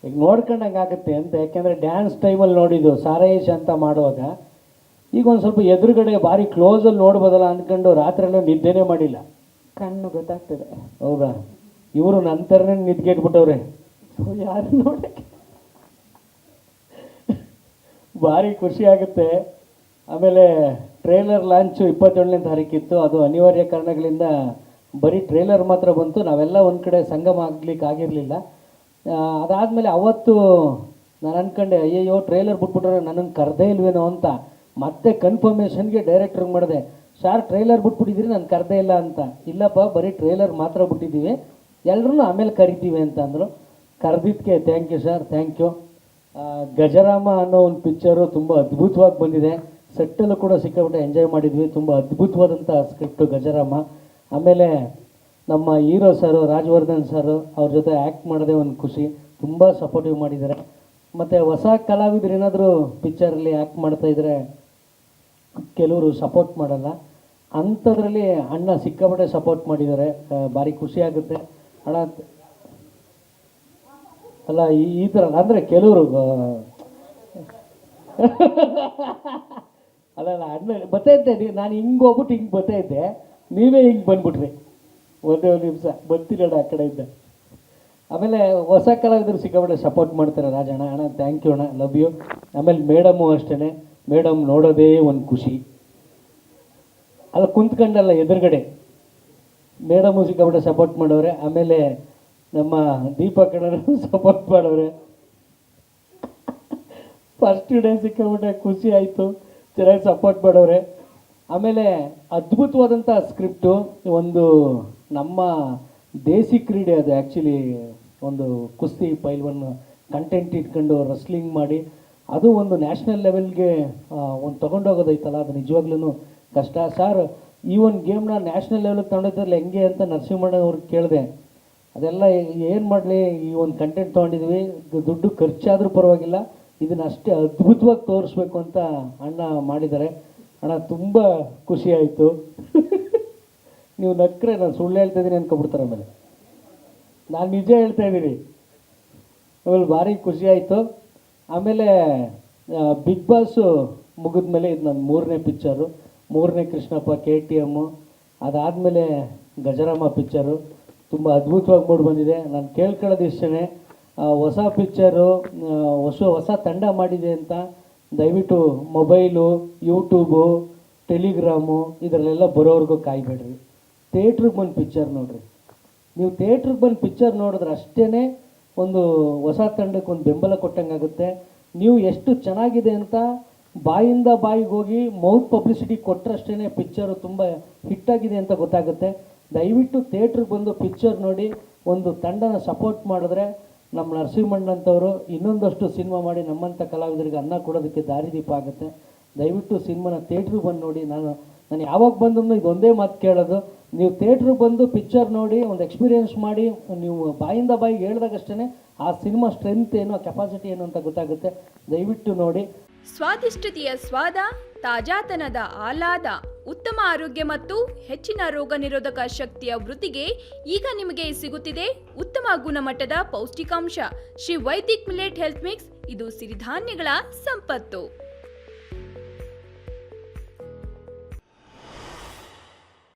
ಈಗ ನೋಡ್ಕೊಂಡಂಗೆ ಆಗುತ್ತೆ ಅಂತ. ಯಾಕೆಂದರೆ ಡ್ಯಾನ್ಸ್ ಟೈಮಲ್ಲಿ ನೋಡಿದ್ದು ಸಾರೇಶ್ ಅಂತ ಮಾಡುವಾಗ ಈಗ ಒಂದು ಸ್ವಲ್ಪ ಎದುರುಗಡೆ ಭಾರಿ ಕ್ಲೋಸಲ್ಲಿ ನೋಡ್ಬೋದಲ್ಲ ಅಂದ್ಕೊಂಡು ರಾತ್ರಿಯೆಲ್ಲ ನಿದ್ದೆನೇ ಮಾಡಿಲ್ಲ. ಕಣ್ಣು ಗೊತ್ತಾಗ್ತದೆ. ಹೌದಾ? ಇವರು ನಂತರನೇ ನಿದ್ಗೆಟ್ಬಿಟ್ಟವ್ರೆ. ಯಾರು ನೋಡಕ್ಕೆ ಭಾರಿ ಖುಷಿ ಆಗುತ್ತೆ. ಆಮೇಲೆ ಟ್ರೇಲರ್ ಲಾಂಚು 27ನೇ ತಾರೀಕಿತ್ತು. ಅದು ಅನಿವಾರ್ಯ ಕಾರಣಗಳಿಂದ ಬರೀ ಟ್ರೇಲರ್ ಮಾತ್ರ ಬಂತು. ನಾವೆಲ್ಲ ಒಂದು ಕಡೆ ಸಂಗಮ ಆಗ್ಲಿಕ್ಕೆ ಆಗಿರಲಿಲ್ಲ. ಅದಾದಮೇಲೆ ಅವತ್ತು ನಾನು ಅಂದ್ಕೊಂಡೆ ಅಯ್ಯಯ್ಯೋ ಟ್ರೇಲರ್ ಬಿಟ್ಬಿಟ್ರೆ ನನಗೆ ಕರೆದೇ ಇಲ್ವೇನೋ ಅಂತ. ಮತ್ತೆ ಕನ್ಫರ್ಮೇಷನ್ಗೆ ಡೈರೆಕ್ಟ್ರಿಗೆ ಮಾಡಿದೆ, ಸಾರ್ ಟ್ರೇಲರ್ ಬಿಟ್ಬಿಟ್ಟಿದ್ದೀರಿ, ನಾನು ಕರೆದೇ ಇಲ್ಲ ಅಂತ. ಇಲ್ಲಪ್ಪ ಬರೀ ಟ್ರೇಲರ್ ಮಾತ್ರ ಬಿಟ್ಟಿದ್ದೀವಿ, ಎಲ್ಲರೂ ಆಮೇಲೆ ಕರಿತೀವಿ ಅಂತ ಅಂದರು. ಕರೆದಿದ್ದಕ್ಕೆ thank you sir, thank you. Gajarama ಅನ್ನೋ ಒಂದು ಪಿಕ್ಚರು ತುಂಬ ಅದ್ಭುತವಾಗಿ ಬಂದಿದೆ. ಸೆಟ್ಟಲ್ಲೂ ಕೂಡ ಸಿಕ್ಕಾಬಿಟ್ಟೆ ಎಂಜಾಯ್ ಮಾಡಿದ್ವಿ. ತುಂಬ ಅದ್ಭುತವಾದಂಥ ಸ್ಕ್ರಿಪ್ಟು ಗಜರಾಮ. ಆಮೇಲೆ ನಮ್ಮ ಹೀರೋ ಸರು ರಾಜವರ್ಧನ್ ಸರು ಅವ್ರ ಜೊತೆ ಆ್ಯಕ್ಟ್ ಮಾಡೋದೇ ಒಂದು ಖುಷಿ. ತುಂಬ ಸಪೋರ್ಟಿವ್ ಮಾಡಿದ್ದಾರೆ. ಮತ್ತು ಹೊಸ ಕಲಾವಿದರು ಏನಾದರೂ ಪಿಕ್ಚರಲ್ಲಿ ಆ್ಯಕ್ಟ್ ಮಾಡ್ತಾಯಿದ್ರೆ ಕೆಲವರು ಸಪೋರ್ಟ್ ಮಾಡಲ್ಲ. ಅಂಥದ್ರಲ್ಲಿ ಅಣ್ಣ ಸಿಕ್ಕಾಪಟ್ಟೆ ಸಪೋರ್ಟ್ ಮಾಡಿದ್ದಾರೆ. ಭಾರಿ ಖುಷಿ ಆಗುತ್ತೆ ಅಣ್ಣ. ಅಲ್ಲ ಈ ಥರ ಅಂದರೆ ಕೆಲವರು ಅಲ್ಲ ಅಣ್ಣ ಬರ್ತಾಯಿದ್ದೆ, ನಾನು ಹಿಂಗೆ ಹೋಗ್ಬಿಟ್ಟು ಹಿಂಗೆ ಬರ್ತಾಯಿದ್ದೆ, ನೀವೇ ಹಿಂಗೆ ಬಂದ್ಬಿಟ್ರಿ. ಒಂದೇ ಒಂದು ನಿಮಿಷ ಬರ್ತೀರಣ್ಣ ಆ ಕಡೆಯಿಂದ. ಆಮೇಲೆ ಹೊಸ ಕಲಾವಿದರು ಸಿಕ್ಕಾಪಟ್ಟೆ ಸಪೋರ್ಟ್ ಮಾಡ್ತಾರೆ. ರಾಜಣ್ಣ ಅಣ್ಣ ಥ್ಯಾಂಕ್ ಯು ಅಣ್ಣ, ಲವ್ ಯು. ಆಮೇಲೆ ಮೇಡಮು ಅಷ್ಟೇ, ಮೇಡಮ್ ನೋಡೋದೇ ಒಂದು ಖುಷಿ. ಅಲ್ಲ ಕುಂತ್ಕೊಂಡಲ್ಲ ಎದುರುಗಡೆ ಮೇಡಮು ಸಿಕ್ಕಾಪಟ್ಟೆ ಸಪೋರ್ಟ್ ಮಾಡೋರೆ. ಆಮೇಲೆ ನಮ್ಮ ದೀಪಕ್ ಅಣ್ಣನೂ ಸಪೋರ್ಟ್ ಮಾಡೋರೆ. ಫಸ್ಟ್ ಡೇ ಸಿಕ್ಕಾಪಟ್ಟೆ ಖುಷಿ ಆಯಿತು, ಚೆನ್ನಾಗಿ ಸಪೋರ್ಟ್ ಮಾಡೋರೆ. ಆಮೇಲೆ ಅದ್ಭುತವಾದಂಥ ಸ್ಕ್ರಿಪ್ಟು. ಒಂದು ನಮ್ಮ ದೇಸಿ ಕ್ರೀಡೆ ಅದು. ಆ್ಯಕ್ಚುಲಿ ಒಂದು ಕುಸ್ತಿ ಪೈಲ್ವನ್ ಕಂಟೆಂಟ್ ಇಟ್ಕೊಂಡು ರಸ್ಲಿಂಗ್ ಮಾಡಿ ಅದು ಒಂದು ನ್ಯಾಷನಲ್ ಲೆವೆಲ್ಗೆ ಒಂದು ತೊಗೊಂಡೋಗೋದೈತಲ್ಲ, ಅದು ನಿಜವಾಗ್ಲೂ ಕಷ್ಟ. ಸರ್ ಈ ಒಂದು ಗೇಮ್ನ ನ್ಯಾಷನಲ್ ಲೆವೆಲ್ಗೆ ತೊಗೊಂಡಿದ್ರಲ್ಲಿ ಹೆಂಗೆ ಅಂತ ನರಸಿಂಹಣ್ಣ ಅವ್ರಿಗೆ ಕೇಳಿದೆ. ಅದೆಲ್ಲ ಏನು ಮಾಡಲಿ, ಈ ಒಂದು ಕಂಟೆಂಟ್ ತೊಗೊಂಡಿದ್ವಿ, ದುಡ್ಡು ಖರ್ಚಾದರೂ ಪರವಾಗಿಲ್ಲ, ಇದನ್ನು ಅಷ್ಟೇ ಅದ್ಭುತವಾಗಿ ತೋರಿಸ್ಬೇಕು ಅಂತ ಅಣ್ಣ ಮಾಡಿದ್ದಾರೆ. ಅಣ್ಣ ತುಂಬ ಖುಷಿ ಆಯಿತು. ನೀವು ನಕ್ಕರೆ ನಾನು ಸುಳ್ಳು ಹೇಳ್ತಾಯಿದ್ದೀನಿ ಅನ್ಕೊಬಿಡ್ತಾರೆ. ಆಮೇಲೆ ನಾನು ನಿಜ ಹೇಳ್ತಾಯಿದ್ದೀನಿ. ಆಮೇಲೆ ಭಾರಿ ಖುಷಿ ಆಯಿತು. ಆಮೇಲೆ ಬಿಗ್ ಬಾಸು ಮುಗಿದ ಮೇಲೆ ಇದು ನನ್ನ 3ನೇ ಪಿಕ್ಚರು. 3ನೇ ಕೃಷ್ಣಪ್ಪ KTM, ಅದಾದಮೇಲೆ ಗಜರಾಮ ಪಿಕ್ಚರು ತುಂಬ ಅದ್ಭುತವಾಗಿ ಮೂಡಿ ಬಂದಿದೆ. ನಾನು ಕೇಳ್ಕೊಳ್ಳೋದು ಇಷ್ಟೇ, ಹೊಸ ಪಿಕ್ಚರು ಹೊಸ ತಂಡ ಮಾಡಿದೆ ಅಂತ ದಯವಿಟ್ಟು ಮೊಬೈಲು, ಯೂಟ್ಯೂಬು, ಟೆಲಿಗ್ರಾಮು ಇದರಲ್ಲೆಲ್ಲ ಬರೋವರೆಗೂ ಕಾಯಬೇಡ್ರಿ. ಥಿಯೇಟ್ರಿಗೆ ಬಂದು ಪಿಕ್ಚರ್ ನೋಡಿರಿ. ನೀವು ಥಿಯೇಟ್ರಿಗೆ ಬಂದು ಪಿಕ್ಚರ್ ನೋಡಿದ್ರೆ ಅಷ್ಟೇ ಒಂದು ಹೊಸ ತಂಡಕ್ಕೆ ಒಂದು ಬೆಂಬಲ ಕೊಟ್ಟಂಗಾಗುತ್ತೆ. ನೀವು ಎಷ್ಟು ಚೆನ್ನಾಗಿದೆ ಅಂತ ಬಾಯಿಂದ ಬಾಯಿಗೆ ಹೋಗಿ ಮೌತ್ ಪಬ್ಲಿಸಿಟಿ ಕೊಟ್ಟರಷ್ಟೇ ಪಿಕ್ಚರು ತುಂಬ ಹಿಟ್ಟಾಗಿದೆ ಅಂತ ಗೊತ್ತಾಗುತ್ತೆ. ದಯವಿಟ್ಟು ಥಿಯೇಟ್ರಿಗೆ ಬಂದು ಪಿಕ್ಚರ್ ನೋಡಿ ಒಂದು ತಂಡನ ಸಪೋರ್ಟ್ ಮಾಡಿದ್ರೆ ನಮ್ಮ ನರಸಿಂಹಣ್ಣಂಥವರು ಇನ್ನೊಂದಷ್ಟು ಸಿನಿಮಾ ಮಾಡಿ ನಮ್ಮಂಥ ಕಲಾವಿದರಿಗೆ ಅನ್ನ ಕೊಡೋದಕ್ಕೆ ದಾರಿದೀಪ ಆಗುತ್ತೆ. ದಯವಿಟ್ಟು ಸಿನಿಮಾನ ಥಿಯೇಟ್ರಿಗೆ ಬಂದು ನೋಡಿ. ನಾನು ಯಾವಾಗ ಬಂದರೂ ಇದೊಂದೇ ಮಾತು ಕೇಳೋದು, ನೀವು ಥಿಯೇಟ್ರಿಗೆ ಬಂದು ಪಿಕ್ಚರ್ ನೋಡಿ ಒಂದು ಎಕ್ಸ್ಪೀರಿಯೆನ್ಸ್ ಮಾಡಿ, ನೀವು ಬಾಯಿಂದ ಬಾಯಿಗೆ ಹೇಳಿದಾಗಷ್ಟೇ ಆ ಸಿನಿಮಾ ಸ್ಟ್ರೆಂತ್ ಏನು, ಆ ಕೆಪಾಸಿಟಿ ಏನು ಅಂತ ಗೊತ್ತಾಗುತ್ತೆ. ದಯವಿಟ್ಟು ನೋಡಿ. ಸ್ವಾದಿಷ್ಟತೆಯ ಸ್ವಾದ, ತಾಜಾತನದ ಆಹ್ಲಾದ, ಉತ್ತಮ ಆರೋಗ್ಯ ಮತ್ತು ಹೆಚ್ಚಿನ ರೋಗ ನಿರೋಧಕ ಶಕ್ತಿಯ ವೃದ್ಧಿಗೆ ಈಗ ನಿಮಗೆ ಸಿಗುತ್ತಿದೆ ಉತ್ತಮ ಗುಣಮಟ್ಟದ ಪೌಷ್ಟಿಕಾಂಶ Shri Vaidik millet health mix. ಇದು ಸಿರಿಧಾನ್ಯಗಳ ಸಂಪತ್ತು.